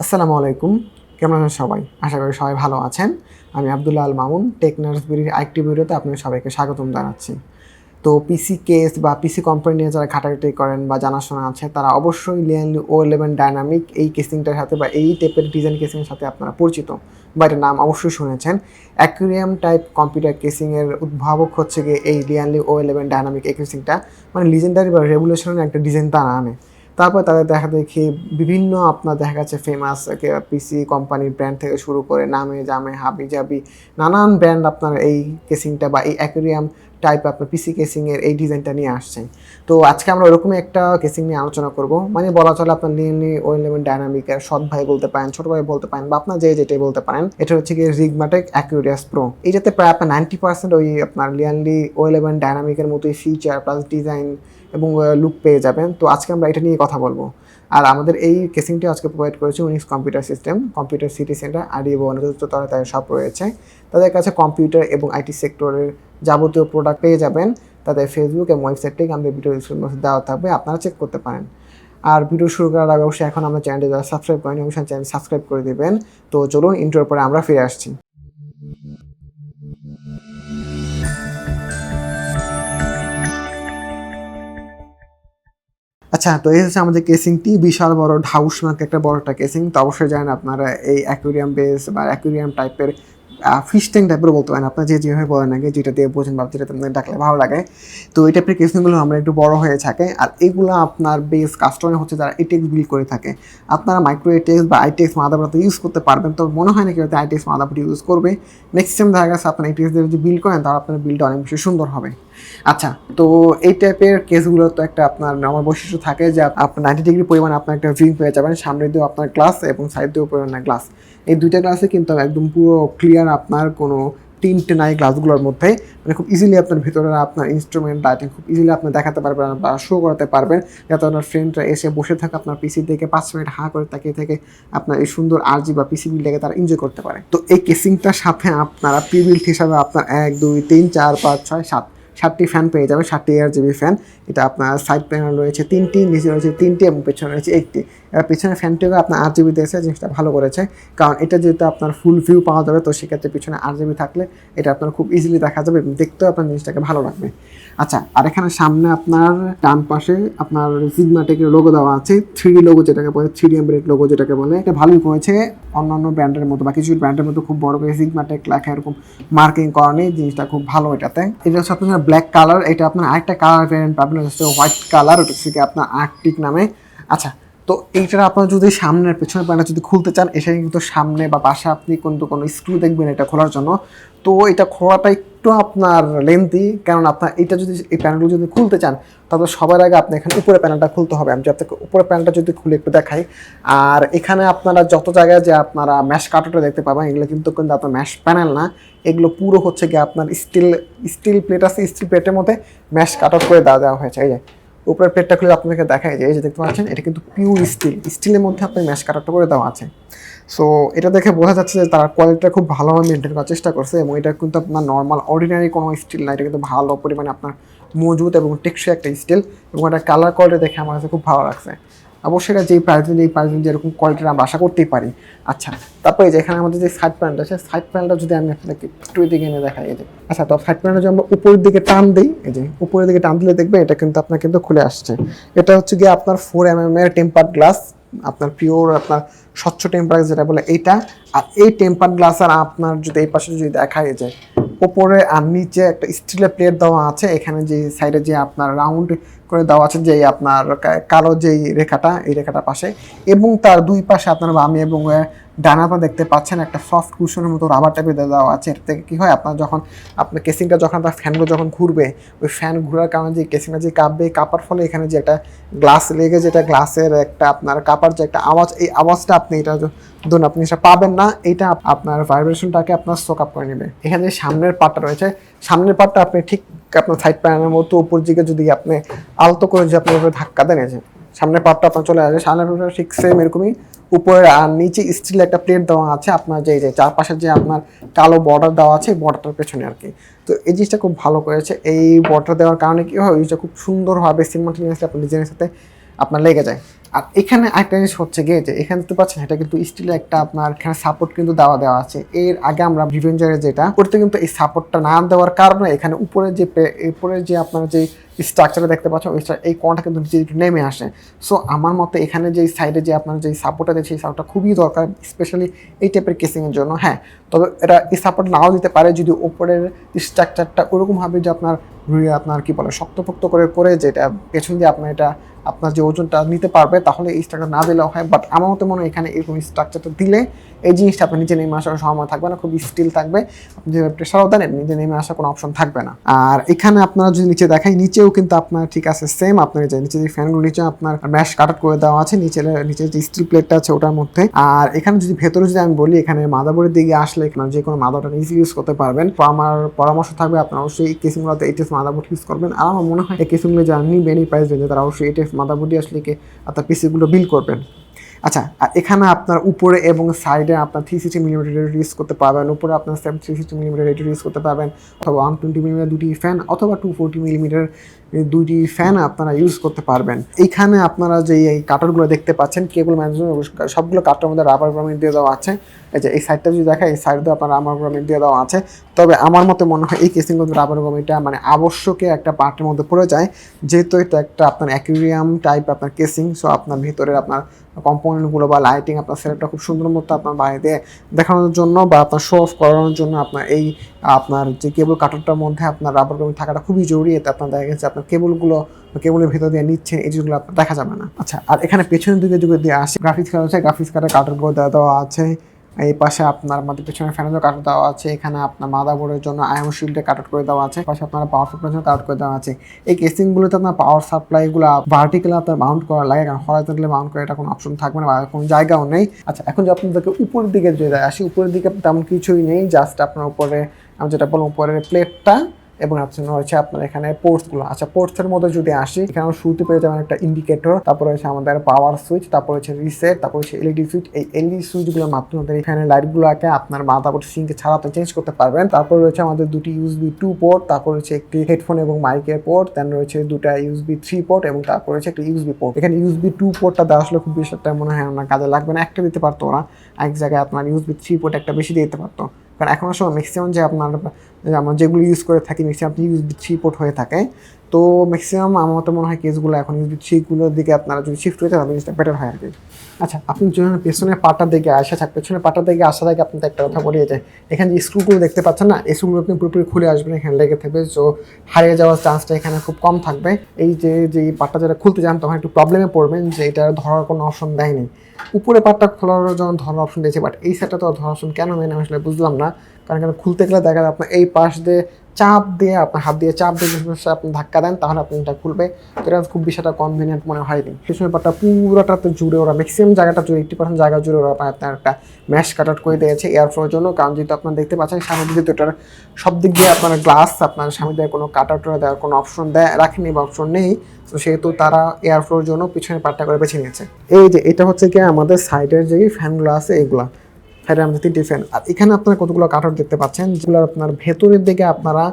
আসসালামু আলাইকুম, কেমন আছেন সবাই? আশা করি সবাই ভালো আছেন। আমি আব্দুল্লাহ আল মামুন, টেক নার্সবিডির আরেকটি ভিডিওতে আপনাদের সবাইকে স্বাগতম জানাচ্ছি। তো পিসি কেস বা পিসি কোম্পানি নিয়ে যারা ঘাটাঘাটি করেন বা জানাশোনা আছে তারা অবশ্যই লিয়ানলি O11 ডায়নামিক এই কেসিংটার সাথে বা এই টাইপের ডিজাইন কেসিংয়ের সাথে আপনারা পরিচিত বা এটার নাম অবশ্যই শুনেছেন। অ্যাকুয়ারিয়াম টাইপ কম্পিউটার কেসিংয়ের উদ্ভাবক হচ্ছে গিয়ে এই লিয়ানলি O11 ডায়নামিক এই কেসিংটা, মানে লিজেন্ডারি বা রেভলিউশনারি একটা ডিজাইন তারা আনে। তারপর তাদের দেখা দেখি বিভিন্ন আপনার দেখা গেছে ফেমাস পিসি কোম্পানির ব্র্যান্ড থেকে শুরু করে নামে জামে হাবি জাবি নানান ব্র্যান্ড আপনার এই কেসিংটা বা এই অ্যাকুয়ারিয়াম টাইপ আপনার পিসি কেসিংয়ের এই ডিজাইনটা নিয়ে আসছেন। তো আজকে আমরা ওরকমই একটা কেসিং নিয়ে আলোচনা করব, মানে বলা চলে আপনার লিয়ানলি O11 ডায়নামিকের সৎ ভাই বলতে পারেন, ছোট ভাই বলতে পারেন, বা আপনার যেটাই বলতে পারেন। এটা হচ্ছে কি Xigmatek Aquarius Pro। এইটাতে প্রায় আপনার 90% ওই আপনার লিয়ানলি O11 ডায়নামিকের মতোই ফিচার প্লাস ডিজাইন এবং লুক পেয়ে যাবেন। তো আজকে আমরা এটা নিয়ে কথা বলবো। আর আমাদের এই কেসিংটি আজকে প্রোভাইড করেছে Unix computer system, computer city centre, আরডিব অনুযুক্ততরে তাদের সব রয়েছে। তাদের কাছে কম্পিউটার এবং আইটি সেক্টরের যাবতীয় প্রোডাক্ট পেয়ে যাবেন। তাদের ফেসবুক এবং ওয়েবসাইট থেকে আমাদের ভিডিও ডিসক্রিপশনে দেওয়া থাকবে, আপনারা চেক করতে পারেন। আর ভিডিও শুরু করার আগে অবশ্যই এখন আমরা চ্যানেলটি যারা সাবস্ক্রাইব করেন অবশ্যই চ্যানেল সাবস্ক্রাইব করে দেবেন। তো চলুন ইন্ট্রোর পরে আমরা ফিরে আসছি। আচ্ছা, তো এই হচ্ছে আমাদের কেসিংটি, বিশাল বড় ঢাউস মার্ক একটা বড় একটা কেসিং। তো অবশ্যই জানেন আপনারা এই অ্যাকুয়ারিয়াম বেস বা অ্যাকুয়ারিয়াম টাইপের ফিশ ট্যাঙ্ক টাইপের বলতে পারেন, আপনার যেভাবে বলেন আগে, যেটা দিয়ে বোঝেন বা যেটা আপনাদের ডাকলে ভালো লাগে। তো এই টাইপের কেসিংগুলো আমরা একটু বড় হয়ে থাকে, আর এগুলো আপনার বেস কাস্টমার হচ্ছে যারা এটেক্স বিল্ড করে থাকে। আপনারা মাইক্রো এটেক্স বা আইটেক্স মাদারবোর্ড ইউজ করতে পারবেন, তো মনে হয় না কেউ আইটেক্স মাদারবোর্ড ইউজ করবে। ম্যাক্সিমাম দেখা গেছে আপনার এটেক্স দিয়ে যদি বিল্ড করেন তাহলে আপনার বিল্ডটা অনেক বেশি সুন্দর হবে। আচ্ছা, তো এই টাইপের কেসগুলো তো একটা আপনার নরমাল বৈশিষ্ট্য থাকে যে আপনার 90 ডিগ্রি পরিমাণ আপনার একটা ভিউ পেয়ে যাবেন, সামনে দিয়েও আপনার গ্লাস এবং সাইড দিয়েও পরিমাণ গ্লাস। এই দুইটা গ্লাসে কিন্তু একদম পুরো ক্লিয়ার, আপনার কোনো টিন্ট নাই গ্লাসগুলোর মধ্যে, মানে খুব ইজিলি আপনার ভিতরে আপনার ইনস্ট্রুমেন্ট লাইটিং খুব ইজিলি আপনি দেখাতে পারবেন বা শো করাতে পারবেন, যাতে আপনার ফ্রেন্ডরা এসে বসে থাকে আপনার পিসি থেকে 5 মিনিট হাঁ করে তাকিয়ে থেকে আপনার এই সুন্দর আরজি বা পিসি বিল্ডটাকে তারা এনজয় করতে পারে। তো এই কেসিংটার সাথে আপনারা প্রি বিল্ড হিসাবে আপনার 1 2 3 4 5 6 7টি ফ্যান পেয়ে যাবে, 7টি ARGB ফ্যান। এটা আপনার সাইড প্যানেল রয়েছে 3টি, নিচে রয়েছে 3টি এবং পেছনে রয়েছে 1টি। এবার পেছনে ফ্যানটিও আপনার RGB দিয়েছে, জিনিসটা ভালো করেছে, কারণ এটা যেহেতু আপনার ফুল ভিউ পাওয়া যাবে, তো সেক্ষেত্রে পিছনে RGB থাকলে এটা আপনার খুব ইজিলি দেখা যাবে এবং দেখতেও আপনার জিনিসটাকে ভালো লাগবে। আচ্ছা, আর এখানে সামনে আপনার ডান পাশে আপনার Xigmatek-এর লোগো দেওয়া আছে, 3D লোগো যেটাকে বলে, 3D এমবেডেড লোগো যেটাকে বলে। এটা ভালোই করেছে, অন্যান্য ব্র্যান্ডের মতো বা কিছু ব্র্যান্ডের মতো খুব বড় করে Xigmatek লেখা এরকম মার্কিং করা নেই, জিনিসটা খুব ভালো এটাতে। এটা হচ্ছে আপনার ব্ল্যাক কালার, এটা আপনার আরেকটা কালার ভ্যারিয়েন্ট পাবেন হচ্ছে হোয়াইট কালার, ওটা থেকে আপনার আর্কটিক নামে। আচ্ছা, তো এইটার আপনার যদি সামনের পেছনের প্যানেলটা যদি খুলতে চান, এখানে কিন্তু সামনে বা পাশে আপনি কিন্তু কোনো স্ক্রু দেখবেন এটা খোলার জন্য। তো এটা খোলাটা একটু আপনার লেন্থি, কারণ আপনার এটা যদি এই প্যানেলগুলো যদি খুলতে চান তাহলে সবার আগে আপনি এখানে উপরে প্যানেলটা খুলতে হবে। আমি আপনাকে উপরে প্যানেলটা যদি খুলে একটু দেখাই, আর এখানে আপনারা যত জায়গায় যে আপনারা ম্যাশ কাটরটা দেখতে পাবেন, এগুলো কিন্তু আপনার ম্যাশ প্যানেল না, এগুলো পুরো হচ্ছে গিয়ে আপনার স্টিল প্লেট আছে, স্টিল প্লেটের মধ্যে ম্যাশ কাট করে দেওয়া হয়েছে। এই যে উপরের প্লেটটা খুলে আপনাকে দেখায় যে এই যে দেখতে পাচ্ছেন, এটা কিন্তু পিওর স্টিলের মধ্যে আপনার ম্যাশ কাটারটা করে দেওয়া আছে। সো এটা দেখে বোঝা যাচ্ছে যে তারা কোয়ালিটিটা খুব ভালোভাবে মেনটেন করার চেষ্টা করছে, এবং এটা কিন্তু আপনার নর্মাল অর্ডিনারি কোনো স্টিল না, এটা কিন্তু ভালো পরিমাণে আপনার মজবুত এবং টেকসই একটা স্টিল, এবং এটা কালার কোয়ালিটি দেখে আমার কাছে খুব ভালো লাগছে। অবশ্যই এটা যেই প্রাইস যেরকম কোয়ালিটির আমরা আশা করতেই পারি। আচ্ছা, তারপরে যে এখানে আমাদের যে সাইড প্যানেলটা আছে, সাইড প্যানেলটা যদি আমি আপনাকে একটু দিকে এনে দেখাই, এই যে আচ্ছা, তো সাইড প্যানেলটা যদি আমরা উপরের দিকে টান দিই, এই যে উপরের দিকে টান দিলে দেখবে এটা কিন্তু আপনার কিন্তু খুলে আসছে। এটা হচ্ছে গিয়ে আপনার 4mm এর টেম্পার্ড গ্লাস, আপনার পিওর আপনার স্বচ্ছ টেম্পার যেটা বলে এইটা। আর এই টেম্পার গ্লাস আর আপনার যদি এই পাশে যদি দেখায় যে ওপরে আর নিচে একটা স্টিলের প্লেট দেওয়া আছে, এখানে যে সাইডে যে আপনার রাউন্ড করে দেওয়া আছে যে আপনার কালো যেই রেখাটা, এই রেখাটা পাশে, এবং তার দুই পাশে আপনার বামে এবং ডানা আপনার দেখতে পাচ্ছেন একটা সফট কুশনের মতো রাবার টাইপের দেওয়া আছে। এর থেকে কী হয়, আপনার যখন আপনার কেসিংটা যখন আপনার ফ্যানগুলো যখন ঘুরবে, ওই ফ্যান ঘোরার কারণে যে কেসিংটা যে কাঁপবে, কাঁপার ফলে এখানে যে একটা গ্লাস লেগে, যেটা গ্লাসের একটা আপনার কাঁপার যে একটা আওয়াজ, এই আওয়াজটা আপনি এটা ধরুন আপনি সেটা পাবেন না, এইটা আপনার ভাইব্রেশনটাকে আপনার সোক আপ করে নেবে। এখানে যে সামনের পার্টটা রয়েছে, সামনের পার্টটা আপনি ঠিক আপনার সাইড প্যানেলের মতো উপর দিকে যদি আপনি আলতো করে যে আপনি ধাক্কা দেন, সামনের পার্টটা আপনার চলে আসে, সামনের পার্টটা ঠিক সেম এরকমই উপরে আর নিচে স্টিল একটা প্লেট দেওয়া আছে, আপনার যে চারপাশে যে আপনার কালো বর্ডার দেওয়া আছে বর্ডারটার পেছনে আর কি। তো এই জিনিসটা খুব ভালো করেছে, এই বর্ডার দেওয়ার কারণে কি হয়, ওই জিনিসটা খুব সুন্দরভাবে সিনমাটিনিয়াসলি আপনার ডিজাইনের সাথে আপনার লেগে যায়। আর এখানে একটা জিনিস হচ্ছে গিয়ে যে এখানে দেখতে পাচ্ছেন এটা কিন্তু স্টিলের একটা আপনার এখানে সাপোর্ট কিন্তু দেওয়া আছে। এর আগে আমরা রিভেঞ্জারে যেটা করতে কিন্তু এই সাপোর্টটা না দেওয়ার কারণে এখানে উপরে যে আপনার যে স্ট্রাকচারটা দেখতে পাচ্ছেন এই কোণটা কিন্তু নিচে একটু নেমে আসে। সো আমার মতে এখানে যে সাইডে যে আপনার যে সাপোর্টটা দিচ্ছে সেই সাপোর্টটা খুবই দরকার, স্পেশালি এই টাইপের কেসিংয়ের জন্য। হ্যাঁ, তবে এটা এই সাপোর্ট নাও দিতে পারে যদি উপরের স্ট্রাকচারটা ওরকমভাবে যে আপনার কি বলে শক্তপোক্ত করে যেটা পেছন দিয়ে আপনার এটা আপনার যে ওজনটা নিতে পারবে, তাহলে এই স্ট্রাকচার না দিলেও হয়। বাট আমার মতে মনে হয় এখানে এরকম স্ট্রাকচারটা দিলে এই জিনিসটা আপনার নিচে নেমে আসার সম্ভাবনা থাকবে না, খুব স্টিল থাকবে। আপনি যে প্রেশারও দেন নিচে নেমে আসার কোনো অপশন থাকবে না। আর এখানে আপনারা যদি নিচে দেখাই, নিচেও কিন্তু আপনার ঠিক আছে সেম আপনার যে নিচে যে ফ্যানগুলো নিচে আপনার ম্যাশ কাট করে দেওয়া আছে নিচে যে স্টিল প্লেটটা আছে ওটার মধ্যে। আর এখানে যদি ভেতরে যদি আমি বলি, এখানে মাদারবোর্ডের দিকে আসলে যে কোনো মাদারবোর্ড ইজি ইউজ করতে পারবেন। তো আমার পরামর্শ থাকবে আপনারা অবশ্যই এই কেসিংগুলোতে এইচএস মাদারবোর্ড ইউজ করবেন। আর আমার মনে হয় এই কেসিংগুলো যারা নিবেন এই প্রাইস রেঞ্জে তারা অবশ্যই এইচএস মাদারবোর্ড আসলে আপনার পিসিগুলো বিল করবেন। আচ্ছা, আর এখানে আপনার উপরে এবং সাইডে আপনার 360mm রেডিয়েটর ইউজ করতে পারবেন। উপরে আপনার 360mm রেডিয়েটর ইউজ করতে পারবেন, অথবা 120mm দুটি ফ্যান, অথবা 240mm দুইটি ফ্যান আপনারা ইউজ করতে পারবেন। এইখানে আপনারা যে এই কাটারগুলো দেখতে পাচ্ছেন কেবল ম্যানেজমেন্ট, সবগুলো কাটার মধ্যে রাবার গ্রামিট দিয়ে দেওয়া আছে। এই যে এই সাইডটা যদি দেখা, এই সাইডে আপনার রাবার গ্রামিট দিয়ে দেওয়া আছে। তবে আমার মতে মনে হয় এই কেসিংগুলো রাবার গ্রামিটটা মানে আবশ্যকীয় একটা পার্টের মধ্যে পড়ে যায়, যেহেতু এটা একটা আপনার অ্যাকুয়ারিয়াম টাইপ আপনার কেসিং। সো আপনার ভিতরে আপনার কম্পোনেন্টগুলো বা লাইটিং আপনার সেটআপটা খুব সুন্দর মতো আপনার বাইরে দেখানোর জন্য বা আপনার শো অফ করানোর জন্য আপনার এই আপনার যে কেবল কাটারটার মধ্যে আপনার রাবার গ্রামিট থাকাটা খুবই জরুরি। এতে আপনার দেখা গেছে আপনার কেবলের ভেতর দিয়ে নিচ্ছে, এই জিনিসগুলো আপনার দেখা যাবে না। আচ্ছা, আর এখানে পেছনের দিকে যদি দিয়ে আসে, গ্রাফিক্স কার্ড আছে, গ্রাফিক্স কার্ডের কাটারগুলো দেওয়া আছে। এই পাশে আপনার আমাদের পেছনে ফ্যানেরও কাটার দেওয়া আছে। এখানে আপনার মাদারবোর্ডের জন্য আয়ন শিল্ডে কাটার করে দেওয়া আছে। পাশে আপনার পাওয়ার সাপ্লাইয়ের জন্য কাটার করে দেওয়া আছে। এই কেসিংগুলোতে আপনার পাওয়ার সাপ্লাইগুলো ভার্টিক্যালি আপনার মাউন্ট করা লাগে, কারণ হরাইজন্টালি মাউন্ট করে এটা কোনো অপশন থাকবে না বা কোনো জায়গাও নেই। আচ্ছা, এখন যে আপনাদেরকে উপরের দিকে যদি আসি, উপরের দিকে তেমন কিছুই নেই, জাস্ট আপনার উপরে আমি যেটা বললাম উপরের প্লেটটা এবং হচ্ছে আপনার এখানে পোর্টসগুলো। আচ্ছা, পোর্টসের মধ্যে যদি আসি, এখানে শুরুতে পেয়ে যাবেন একটা ইন্ডিকেটর, তারপর হচ্ছে আমাদের পাওয়ার সুইচ, তারপর হচ্ছে রিসেট, তারপর হচ্ছে এলইডি সুইচ। এই এলইডি সুইচগুলোর মাধ্যমে আমাদের এখানে লাইটগুলোকে আপনার মাদারবোর্ড সিঙ্কে ছাড়াতে চেঞ্জ করতে পারবেন। তারপর রয়েছে আমাদের দুটি USB 2 পোর্ট, তারপর হচ্ছে একটি হেডফোন এবং মাইকের পোর্ট, দেন রয়েছে দুটা USB 3 পোর্ট এবং তারপর হচ্ছে একটা USB পোর্ট। এখানে USB 2 পোর্টটা দেওয়া আসলে খুব বেশি একটা মনে হয় আমার কাজে লাগবে না, একটা দিতে পারতো ওরা, এক জায়গায় আপনার USB 3 পোর্ট একটা বেশি দিতে পারতো। কারণ এখন আসলে ম্যাক্সিমাম যে আমরা যেগুলো ইউজ করে থাকি ম্যাক্সিমাম USB 3 পোর্ট হয়ে থাকে। তো ম্যাক্সিমাম আমার তো মনে হয় কেসগুলো এখন USB 3গুলোর দিকে আপনারা যদি শিফট হয়ে তাহলে জিনিসটা বেটার হয় আর কি। আচ্ছা, আপনি যখন পেছনের পাটার দিকে পেছনের পাটার দিকে আসার আগে আপনাদের একটা কথা বলিয়ে যায়, এখানে যে স্ক্রুগুলো দেখতে পাচ্ছেন না, এই স্ক্রুগুলো আপনি পুরোপুরি খুলে আসবেন, এখানে লেগে থাকবে। সো হারিয়ে যাওয়ার চান্সটা এখানে খুব কম থাকবে। এই যে পাটটা যেটা খুলতে যান তখন একটু প্রবলেমে পড়বেন যে এটা ধরার কোনো অপশন দেয়নি। উপরে পাটটা খোলার জন্য ধরার অপশন দিয়েছে, বাট এই সাইডটা তো ধরার অপশন কেন নেই আমি আসলে বুঝলাম না। কারণ এখানে খুলতে গেলে দেখা যায় আপনার এই পাশ দিয়ে চাপ দিয়ে আপনার হাত দিয়ে চাপ দিয়ে আপনি ধাক্কা দেন, তাহলে আপনি এটা খুলবে। এটা খুব বিষয়টা কনভিনিয়েন্ট মনে হয়নি। পেছনের পাটটা পুরোটাতে জুড়ে ওরা ম্যাক্সিমাম জায়গাটা জুড়ে 80% জায়গা জুড়ে ওরা আপনার একটা ম্যাশ কাটার করে দিয়েছে এয়ার ফ্লোর জন্য। কারণ যেহেতু আপনার দেখতে পাচ্ছেন সামনের দিকে দুটার সব দিক দিয়ে আপনার গ্লাস, আপনার সামনে দিয়ে কোনো কাটার দেওয়ার কোনো অপশন রাখেনি বা অপশন নেই। তো সেহেতু তারা এয়ার ফ্লোর জন্য পিছনের পাটটা করে বেছে নিয়েছে। এই যে এটা হচ্ছে কি আমাদের সাইডের যে ফ্যানগুলো আছে এগুলা, সাইডে আমাদের 3টি ফ্যান। আর এখানে আপনারা কতগুলো কাটার দেখতে পাচ্ছেন, যেগুলো আপনার ভেতরের দিকে আপনারা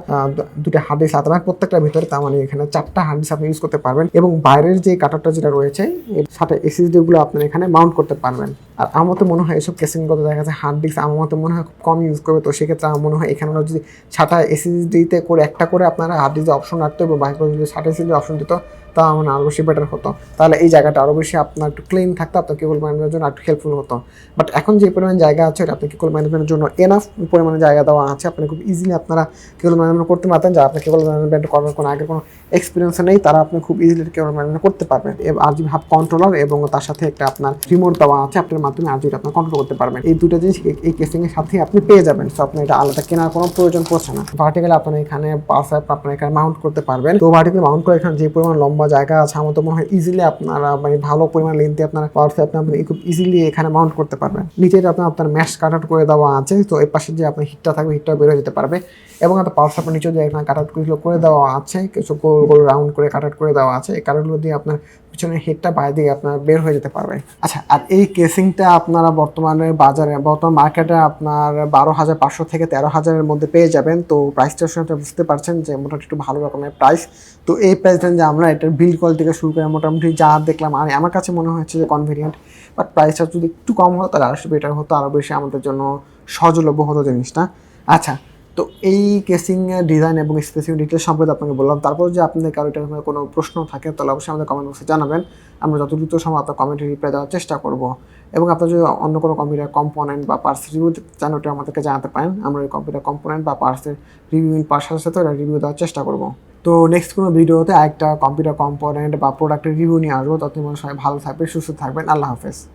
দুটো হার্ড ডিস্ক আছে প্রত্যেকটা ভিতরে, তার মানে এখানে 4টা হার্ড ডিস্ক আপনি ইউজ করতে পারবেন। এবং বাইরের যে কাটারটা যেটা রয়েছে এর সাথে SSD গুলো আপনার এখানে মাউন্ট করতে পারবেন। আর আমার তো মনে হয় এসব কেসিং করতে দেখা যাচ্ছে হার্ড ডিস্ক আমার মতো মনে হয় খুব কম ইউজ করবে। তো সেক্ষেত্রে আমার মনে হয় এখানে যদি 6টা SSD-তে করে একটা করে আপনারা হার্ড ডিস্ক অপশন রাখতো এবং বাইরে যদি 6টা SSD অপশন দিত তা মানে আরও বেশি বেটার হতো। তাহলে এই জায়গাটা আরও বেশি আপনার একটু ক্লিন থাকতো, আপনার কেবল ম্যানেজমেন্টের জন্য একটু হেল্পফুল হতো। বাট এখন যে পরিমাণ জায়গা আছে আপনি কেবল ম্যানেজমেন্টের জন্য এনাফ পরিমাণে জায়গা দেওয়া আছে, আপনি খুব ইজিলি আপনারা কেবল ম্যানেজমেন্ট করতে পারতেন। যা আপনি কেবল ম্যানেজমেন্ট করার কোনো আগের কোনো এক্সপিরিয়েন্স নেই, তারা আপনি খুব ইজিলি কেবল ম্যানেজমেন্ট করতে পারবেন। RGB হাব কন্ট্রোলার এবং তার সাথে একটা আপনার রিমোট দেওয়া আছে, আপনার মাধ্যমে RGB আপনার কন্ট্রোল করতে পারবেন। এই দুটো জিনিস এই কেসিং এর সাথে আপনি পেয়ে যাবেন। সো আপনি এটা আলাদা কেনার কোনো প্রয়োজন পড়ছে না। ভার্টিক্যালি আপনার এখানে পাওয়ার আপনার এখানে মাউন্ট করতে পারবেন। তো ভার্টিক্যালি মাউন্ট করে এখানে যে পরিমাণ লম্বা জায়গা আছে আমার তো মনে হয় ইজিলি আপনারা মানে ভালো পরিমাণ লেন্থে আপনার পাওয়ার আপনি খুব ইজিলি এখানে মাউন্ট করতে পারবেন। নিচে আপনার ম্যাশ কাট করে দেওয়া আছে, তো এই পাশে যে আপনার হিটটা থাকবে হিটটা বেরো যেতে পারবে। এবং আপনার পাওয়ার সাপ্লাই নিচে যে এখানে কাট করে দেওয়া আছে, কিছু গোল গোল রাউন্ড করে কাট করে দেওয়া আছে। এই কাটগুলো দিয়ে আপনার পিছনে হেডটা বাইরে দিয়ে আপনার বের হয়ে যেতে পারবে। আচ্ছা, আর এই কেসিংটা আপনারা বর্তমান মার্কেটে আপনার 12,500 থেকে 13,000-এর মধ্যে পেয়ে যাবেন। তো প্রাইসটা শুনে বুঝতে পারছেন যে মোটামুটি একটু ভালো রকমের প্রাইস। তো এই প্রাইস রেঞ্জে আমরা এটার বিল্ড কোয়ালিটি থেকে শুরু করে মোটামুটি যা দেখলাম আমার কাছে মনে হচ্ছে যে কনভিনিয়েন্ট, বাট প্রাইসটা যদি একটু কম হতো তাহলে আরও বেটার হতো, আরও বেশি আমাদের জন্য সহজলভ্য হতো জিনিসটা। আচ্ছা, তো এই কেসিংয়ের ডিজাইন এবং স্পেসিফিক ডিটেলস সম্পর্কে আপনাকে বললাম। তারপর যে আপনাদের কারো এটার কোনো প্রশ্ন থাকে তাহলে অবশ্যই আমাদের কমেন্ট বক্সে জানাবেন। আমরা যত দ্রুত সম্ভব আপনার কমেন্টে রিপ্লাই দেওয়ার চেষ্টা করব। এবং আপনার যদি অন্য কোনো কম্পিউটার কম্পোনেন্ট বা পার্টস রিভিউ চান ওটা আমাদেরকে জানাতে পারেন। আমরা এই কম্পিউটার কম্পোনেন্ট বা পার্টসের রিভিউইং পার্টস সাথে সাথে ওটা রিভিউ দেওয়ার চেষ্টা করব। তো নেক্সট কোনো ভিডিওতে একটা কম্পিউটার কম্পোনেন্ট বা প্রোডাক্টের রিভিউ নিয়ে আসবো। ততক্ষণ সবাই ভালো থাকবেন, সুস্থ থাকবেন। আল্লাহ হাফেজ।